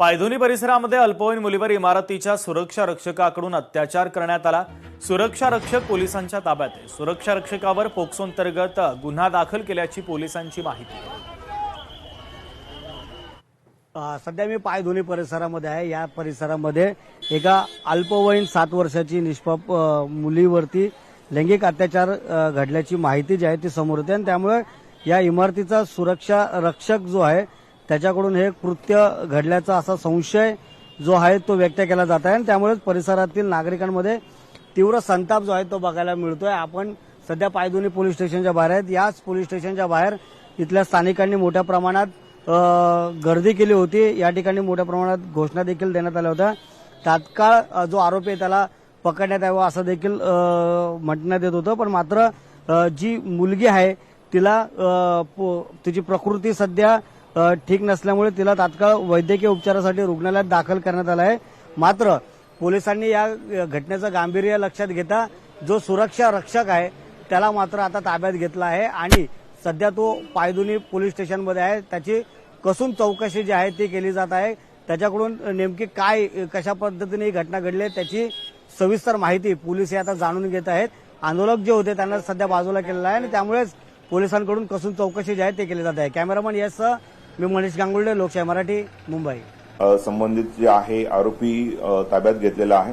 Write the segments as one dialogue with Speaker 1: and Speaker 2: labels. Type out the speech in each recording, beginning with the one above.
Speaker 1: पायधुनी परिसरामध्ये अल्पवयीन मुलीवर इमारतीच्या सुरक्षा रक्षकाकडून अत्याचार करण्यात आला। सुरक्षा रक्षक पोलिसांच्या ताब्यात आहे। सुरक्षा रक्षकावर पोक्सो अंतर्गत गुन्हा दाखल केल्याची पोलिसांची माहिती आहे।
Speaker 2: सध्या मी पायधुनी परिसरामध्ये आहे। या परिसरामध्ये एका अल्पवयीन 7 वर्षाची निष्पाप मुलीवरती लैंगिक अत्याचार घडल्याची माहिती जी आहे ती समोर येते आणि त्यामुळे या इमारतीचा सुरक्षा रक्षक जो आहे त्याच्याकडून हे कृत्य घडल्याचा असा संशय जो आहे तो व्यक्त केला जात आहे आणि त्यामुळे परिसरातील नागरिकांमध्ये तीव्र संताप जो आहे तो बघायला मिळतोय। आपण सध्या पायधुनी पोलीस स्टेशनच्या बाहेर आहेत। याच पोलीस स्टेशनच्या बाहेर इथल्या स्थानिकांनी मोठ्या प्रमाणात गर्दी केली होती। या ठिकाणी मोठ्या प्रमाणात घोषणा देखील देण्यात आल्या होत्या। तात्काळ जो आरोपी आहे त्याला पकडण्यात यावं असं देखील म्हणण्यात येत होतं, पण मात्र जी मुलगी आहे तिला तिची प्रकृती सध्या ठीक नसल्यामुळे तिला तात्काळ वैद्यकीय उपचारासाठी रुग्णालयात दाखल करण्यात आलं आहे। मात्र पोलिसांनी या घटनेचं गांभीर्य लक्षात घेता जो सुरक्षा रक्षक आहे त्याला मात्र आता ताब्यात घेतला आहे आणि सध्या तो पायधुनी पोलीस स्टेशनमध्ये आहे। त्याची कसून चौकशी जी आहे ती केली जात आहे। त्याच्याकडून नेमकी काय कशा पद्धतीने ही घटना घडली त्याची सविस्तर माहिती पोलीस आता जाणून घेत आहेत। आंदोलक जे होते त्यांना सध्या बाजूला केलेलं आहे आणि त्यामुळेच पोलिसांकडून कसून चौकशी जी आहे ते केली जात आहे। कॅमेरामन यस मी मनीष गांगुर्डे, लोकशाही मराठी, मुंबई।
Speaker 3: संबंधित जे आहे आरोपी ताब्यात घेतलेला आहे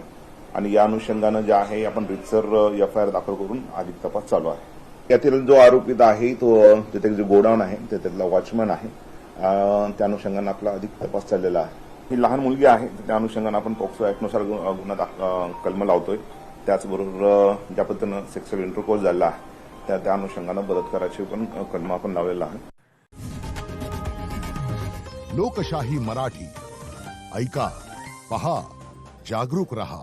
Speaker 3: आणि या अनुषंगानं जे आहे आपण रितसर एफआयआर दाखल करून अधिक तपास चालू आहे। यातील जो आरोपित आहे तो तिथे जे गोडाऊन आहे त्यातला वॉचमॅन आहे, त्या अनुषंगानं आपला अधिक तपास चाललेला आहे। ही लहान मुलगी आहे, त्या अनुषंगानं आपण पॉक्सो ऍक्टनुसार गुन्हा कलम लावतोय। त्याचबरोबर ज्या पद्धतीनं सेक्शुअल इंटरकोर्स झाला आहे त्या अनुषंगानं बलात्काराची पण कलम आपण लावलेला आहे।
Speaker 4: लोकशाही मराठी ऐका, पहा, जागरूक रहा।